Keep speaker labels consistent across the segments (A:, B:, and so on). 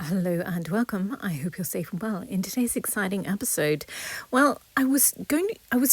A: Hello and welcome. I hope you're safe and well. In today's exciting episode, well, I was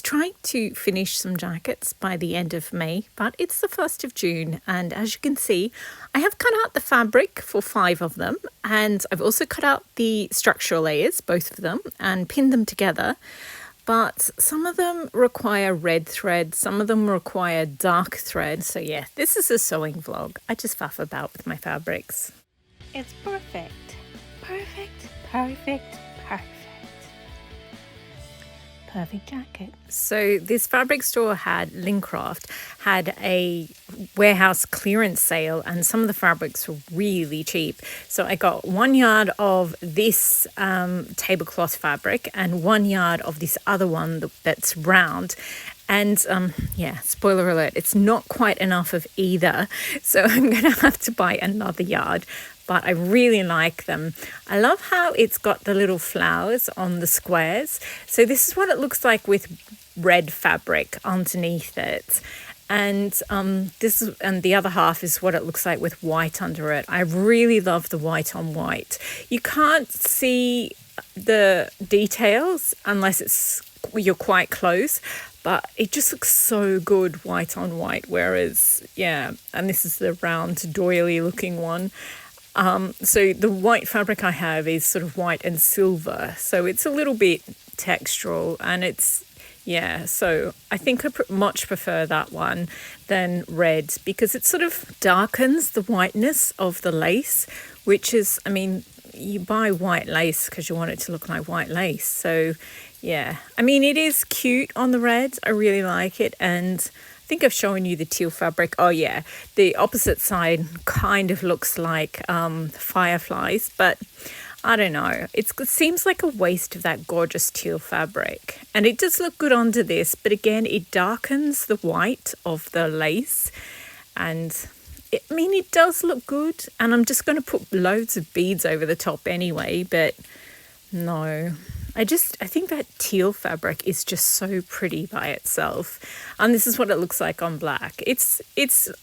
A: trying to finish some jackets by the end of May, but it's the 1st of June, and as you can see, I have cut out the fabric for 5 of them, and I've also cut out the structural layers, both of them, and pinned them together. But some of them require red thread, some of them require dark thread. So yeah, this is a sewing vlog. I just faff about with my fabrics. It's perfect. Perfect jacket. So this fabric store Lincraft had a warehouse clearance sale, and some of the fabrics were really cheap. So I got 1 yard of this tablecloth fabric and 1 yard of this other one that's round. And spoiler alert, it's not quite enough of either. So I'm going to have to buy another yard. But I really like them. I love how it's got the little flowers on the squares. So this is what it looks like with red fabric underneath it. And the other half is what it looks like with white under it. I really love the white on white. You can't see the details unless you're quite close, but it just looks so good white on white. Whereas, and this is the round doily looking one. So the white fabric I have is sort of white and silver, so it's a little bit textural, and so I think I much prefer that one than red because it sort of darkens the whiteness of the lace, which is, you buy white lace because you want it to look like white lace. So it is cute on the red. I really like it, and I think I've shown you the teal fabric. Oh yeah, the opposite side kind of looks like fireflies, but I don't know. It seems like a waste of that gorgeous teal fabric. And it does look good under this, but again, it darkens the white of the lace. And it does look good. And I'm just going to put loads of beads over the top anyway, but no. I think that teal fabric is just so pretty by itself. And this is what it looks like on black. It's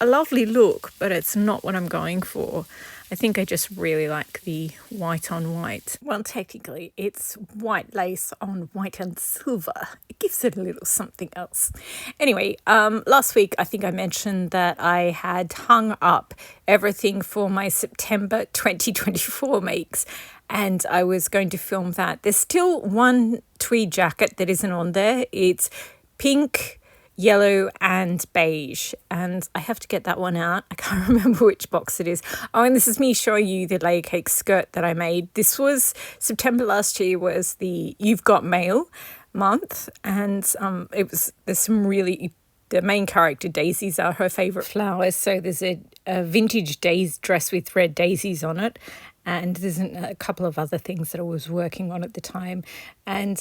A: a lovely look, but it's not what I'm going for. I think I just really like the white on white. Well, technically, it's white lace on white and silver. It gives it a little something else. Anyway, last week, I think I mentioned that I had hung up everything for my September 2024 makes, and I was going to film that. There's still one tweed jacket that isn't on there. It's pink, yellow and beige, and I have to get that one out. I can't remember which box it is. Oh, and this is me showing you the layer cake skirt that I made. This was September last year, was the You've Got Mail month, and there's some really, the main character daisies are her favorite flowers. So there's a vintage dress with red daisies on it, and there's a couple of other things that I was working on at the time. And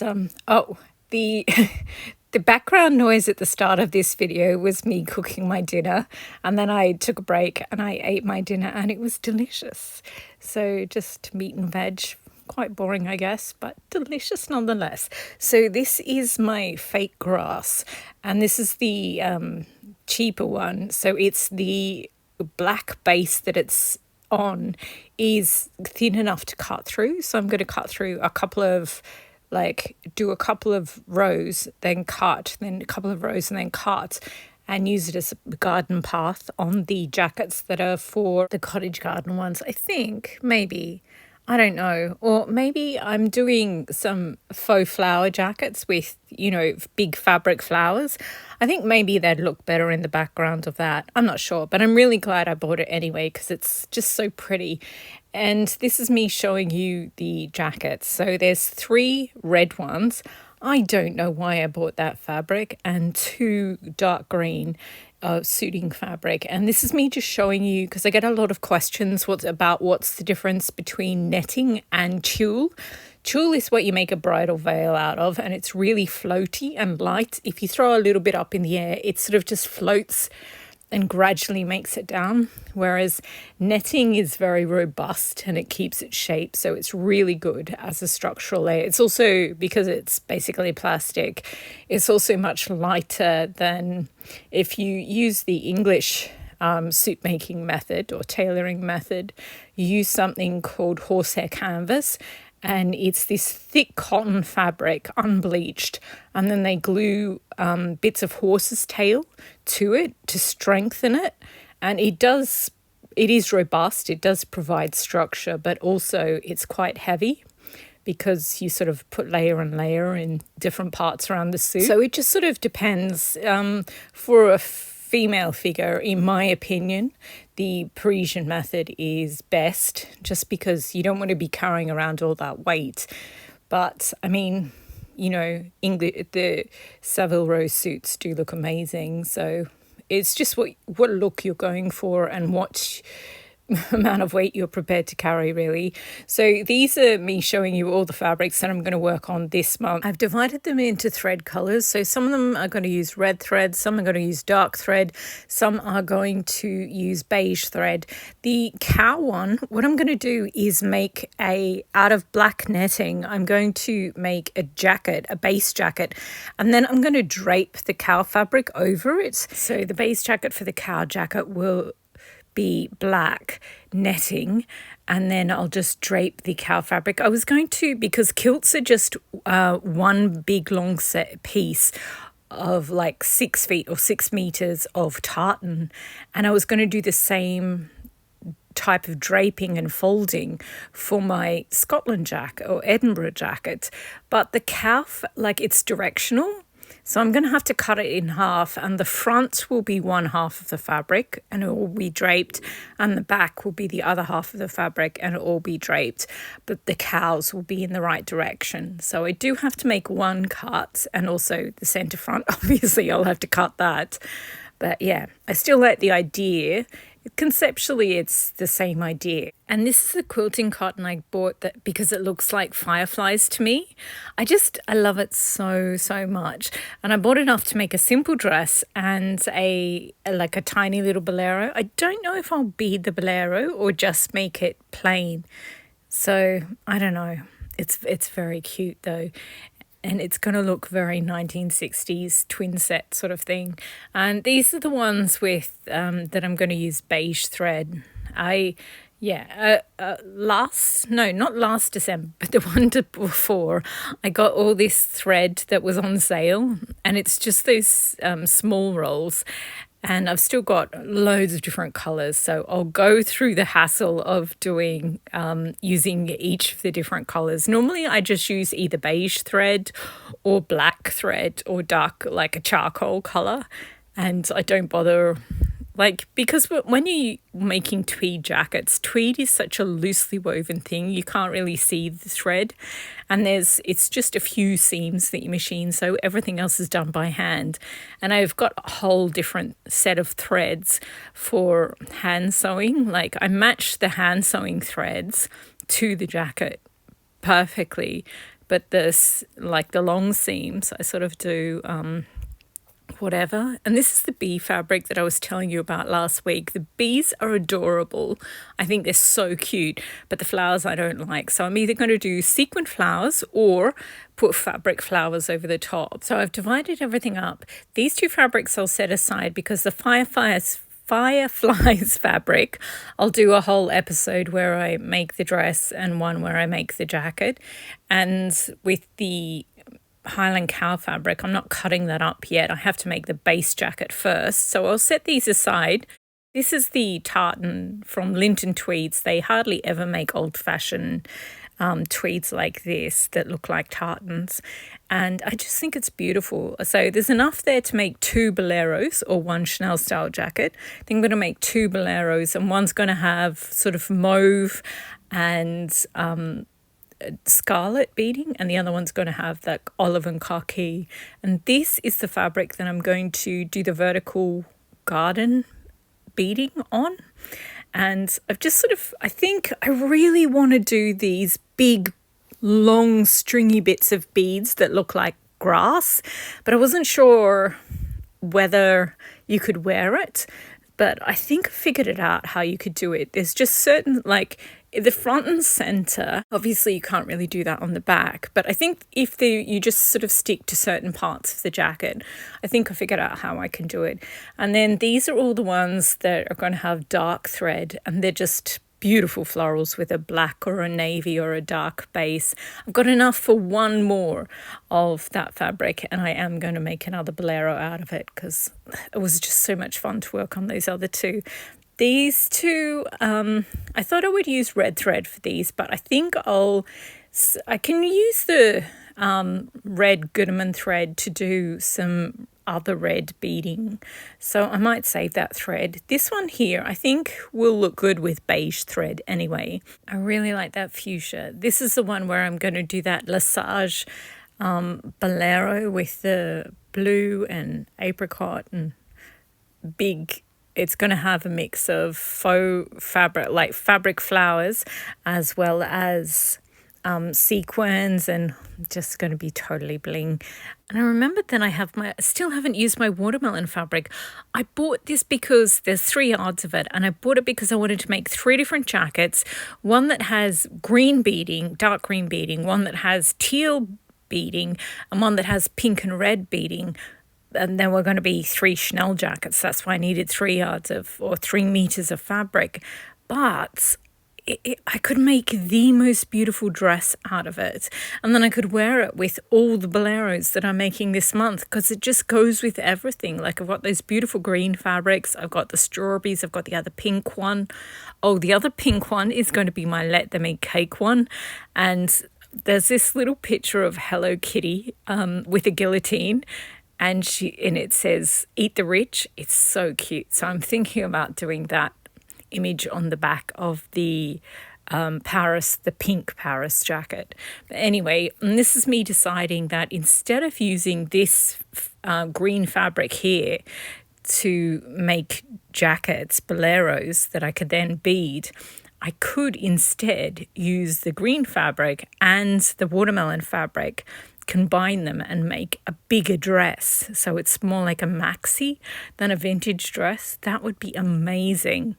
A: the background noise at the start of this video was me cooking my dinner, and then I took a break and I ate my dinner, and it was delicious. So just meat and veg, quite boring I guess, but delicious nonetheless. So this is my fake grass, and this is the cheaper one. So it's the black base that it's on is thin enough to cut through. So I'm going to cut through do a couple of rows, then cut, then a couple of rows and then cut, and use it as a garden path on the jackets that are for the cottage garden ones. I think, maybe, I don't know. Or maybe I'm doing some faux flower jackets with, big fabric flowers. I think maybe they'd look better in the background of that. I'm not sure, but I'm really glad I bought it anyway because it's just so pretty. And this is me showing you the jackets. So there's 3 red ones. I don't know why I bought that fabric, and 2 dark green suiting fabric. And this is me just showing you, because I get a lot of questions what's the difference between netting and tulle. Tulle is what you make a bridal veil out of, and it's really floaty and light. If you throw a little bit up in the air, it sort of just floats and gradually makes it down, whereas netting is very robust and it keeps its shape, so it's really good as a structural layer. It's also, because it's basically plastic, it's also much lighter than if you use the English suit making method or tailoring method, you use something called horsehair canvas. And it's this thick cotton fabric, unbleached, and then they glue bits of horse's tail to it to strengthen it. And it is robust, it does provide structure, but also it's quite heavy because you sort of put layer and layer in different parts around the suit. So it just sort of depends. For a female figure, in my opinion, the Parisian method is best, just because you don't want to be carrying around all that weight. But I mean, the Savile Row suits do look amazing. So it's just what look you're going for and what amount of weight you're prepared to carry, really. So these are me showing you all the fabrics that I'm going to work on this month. I've divided them into thread colors. So some of them are going to use red thread, some are going to use dark thread, some are going to use beige thread. The cow one, what I'm going to do is make out of black netting, I'm going to make a jacket, a base jacket, and then I'm going to drape the cow fabric over it. So the base jacket for the cow jacket will be black netting, and then I'll just drape the cow fabric. I was going to, because kilts are just one big long set piece of like 6 feet or 6 meters of tartan, and I was going to do the same type of draping and folding for my Scotland jacket or Edinburgh jacket, but the cow, it's directional. So I'm going to have to cut it in half, and the front will be one half of the fabric and it will be draped, and the back will be the other half of the fabric and it will be draped, but the cows will be in the right direction. So I do have to make one cut, and also the centre front, obviously I'll have to cut that. But yeah, I still like the idea. Conceptually, it's the same idea. And this is the quilting cotton I bought that because it looks like fireflies to me. I love it so much. And I bought enough to make a simple dress and a tiny little bolero. I don't know if I'll bead the bolero or just make it plain. So I don't know. It's very cute though. And it's going to look very 1960s twin set sort of thing. And these are the ones with that I'm going to use beige thread. Not last December, but the one before, I got all this thread that was on sale, and it's just those small rolls. And I've still got loads of different colours. So I'll go through the hassle of doing, using each of the different colours. Normally I just use either beige thread or black thread or dark, like a charcoal colour. And I don't bother, because when you're making tweed jackets, tweed is such a loosely woven thing. You can't really see the thread. And it's just a few seams that you machine, so everything else is done by hand. And I've got a whole different set of threads for hand sewing. I match the hand sewing threads to the jacket perfectly, but the long seams, I sort of do whatever. And this is the bee fabric that I was telling you about last week. The bees are adorable. I think they're so cute, but the flowers I don't like. So I'm either going to do sequin flowers or put fabric flowers over the top. So I've divided everything up. These two fabrics I'll set aside because the fireflies fabric, I'll do a whole episode where I make the dress and one where I make the jacket. And with the Highland cow fabric, I'm not cutting that up yet. I have to make the base jacket first. So I'll set these aside. This is the tartan from Linton Tweeds. They hardly ever make old-fashioned tweeds like this that look like tartans. And I just think it's beautiful. So there's enough there to make 2 boleros or 1 Chanel style jacket. I think I'm going to make 2 boleros, and one's going to have sort of mauve and scarlet beading, and the other one's going to have that olive and khaki. And this is the fabric that I'm going to do the vertical garden beading on. And I think I really want to do these big long stringy bits of beads that look like grass, but I wasn't sure whether you could wear it. But I think I figured it out how you could do it. There's just certain, the front and center, obviously you can't really do that on the back, but I think if you just sort of stick to certain parts of the jacket, I think I figured out how I can do it. And then these are all the ones that are going to have dark thread, and they're just beautiful florals with a black or a navy or a dark base. I've got enough for one more of that fabric, and I am going to make another bolero out of it because it was just so much fun to work on those other two. These two, I thought I would use red thread for these, but I think I can use the red Gutermann thread to do some other red beading. So I might save that thread. This one here, I think will look good with beige thread anyway. I really like that fuchsia. This is the one where I'm going to do that Lesage bolero with the blue and apricot and big. It's going to have a mix of faux fabric, like fabric flowers, as well as sequins, and just going to be totally bling. And I remembered then I still haven't used my watermelon fabric. I bought this because there's 3 yards of it, and I bought it because I wanted to make 3 different jackets. One that has green beading, dark green beading, one that has teal beading, and one that has pink and red beading. And there were going to be 3 Chanel jackets. That's why I needed 3 yards or 3 meters of fabric. But I could make the most beautiful dress out of it. And then I could wear it with all the boleros that I'm making this month, because it just goes with everything. Like, I've got those beautiful green fabrics. I've got the strawberries. I've got the other pink one. Oh, the other pink one is going to be my Let Them Eat Cake one. And there's this little picture of Hello Kitty with a guillotine. And it says, "Eat the rich." It's so cute. So I'm thinking about doing that image on the back of the the pink Paris jacket. But anyway, and this is me deciding that instead of using this green fabric here to make jackets, boleros that I could then bead, I could instead use the green fabric and the watermelon fabric, combine them and make a bigger dress, so it's more like a maxi than a vintage dress. That would be amazing.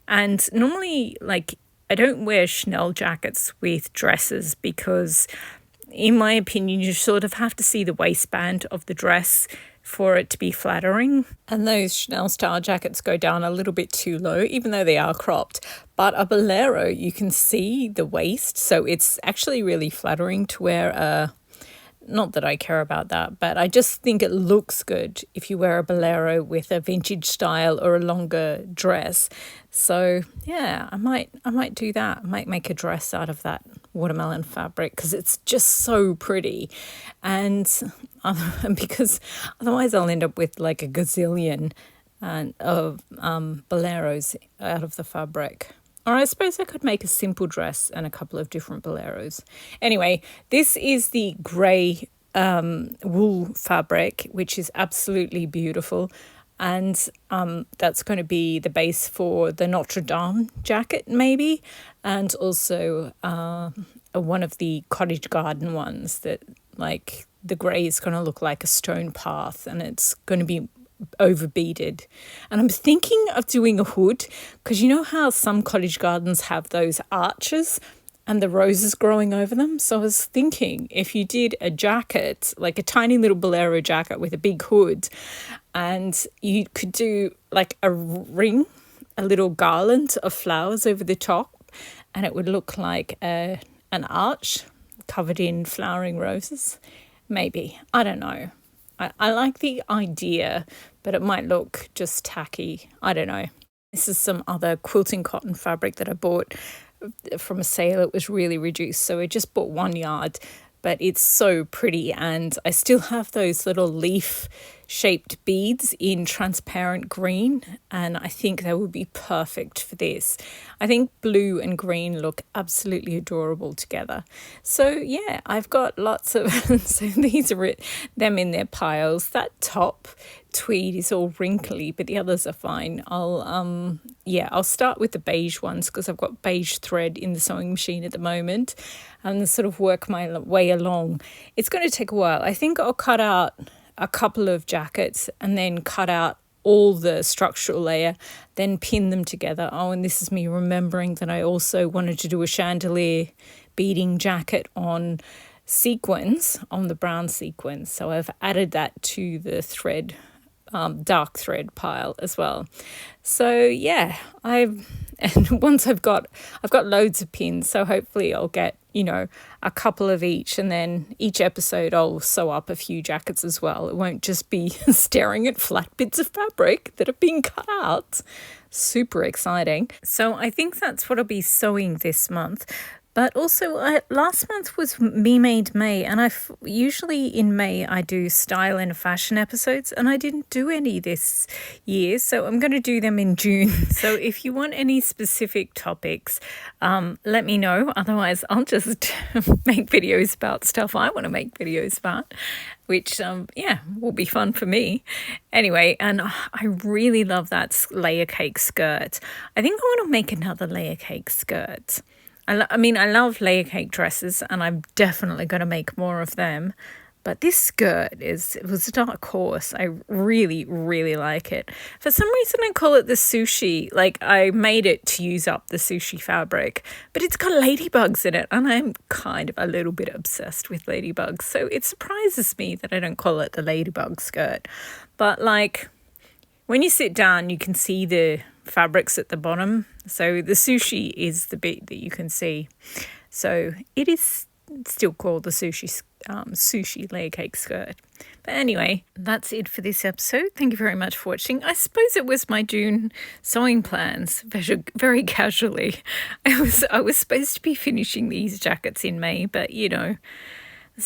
A: And normally, like, I don't wear Chanel jackets with dresses because, in my opinion, you sort of have to see the waistband of the dress for it to be flattering. And those Chanel style jackets go down a little bit too low, even though they are cropped. But a bolero, you can see the waist, so it's actually really flattering to wear a... Not that I care about that, but I just think it looks good if you wear a bolero with a vintage style or a longer dress. So yeah, I might do that. I might make a dress out of that watermelon fabric because it's just so pretty, and because otherwise I'll end up with like a gazillion of boleros out of the fabric. Or I suppose I could make a simple dress and a couple of different boleros. Anyway, this is the grey wool fabric, which is absolutely beautiful. And that's going to be the base for the Notre Dame jacket, maybe. And also one of the cottage garden ones that, like, the grey is going to look like a stone path, and it's going to be over beaded. And I'm thinking of doing a hood, because you know how some cottage gardens have those arches and the roses growing over them? So I was thinking, if you did a jacket, like a tiny little bolero jacket with a big hood, and you could do like a ring, a little garland of flowers over the top, and it would look like an arch covered in flowering roses. Maybe, I don't know. I like the idea, but it might look just tacky. I don't know. This is some other quilting cotton fabric that I bought from a sale. It was really reduced, so I just bought 1 yard, but it's so pretty. And I still have those little leaf shaped beads in transparent green, and I think they would be perfect for this. I think blue and green look absolutely adorable together. So yeah, I've got lots of so these are them in their piles. That top tweed is all wrinkly, but the others are fine. I'll start with the beige ones because I've got beige thread in the sewing machine at the moment, and sort of work my way along. It's going to take a while. I think I'll cut out a couple of jackets and then cut out all the structural layer, then pin them together. Oh, and this is me remembering that I also wanted to do a chandelier beading jacket on sequins, on the brown sequins. So I've added that to the thread, dark thread pile as well. So yeah, and once I've got loads of pins, so hopefully I'll get, a couple of each, and then each episode I'll sew up a few jackets as well. It won't just be staring at flat bits of fabric that have been cut out. Super exciting. So I think that's what I'll be sewing this month. But also, last month was Me Made May, and usually in May I do style and fashion episodes, and I didn't do any this year, so I'm going to do them in June. So if you want any specific topics, let me know. Otherwise, I'll just make videos about stuff I want to make videos about, which, will be fun for me. Anyway, and I really love that layer cake skirt. I think I want to make another layer cake skirt. I love layer cake dresses, and I'm definitely going to make more of them. But this skirt it was a dark horse. I really, really like it. For some reason, I call it the sushi. Like, I made it to use up the sushi fabric, but it's got ladybugs in it, and I'm kind of a little bit obsessed with ladybugs. So it surprises me that I don't call it the ladybug skirt. But like, when you sit down, you can see the fabrics at the bottom. So the sushi is the bit that you can see. So it is still called the sushi layer cake skirt. But anyway, that's it for this episode. Thank you very much for watching. I suppose it was my June sewing plans, very casually. I was supposed to be finishing these jackets in May, but there's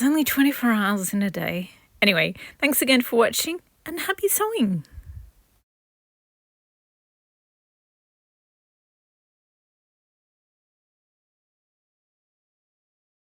A: only 24 hours in a day. Anyway, thanks again for watching, and happy sewing.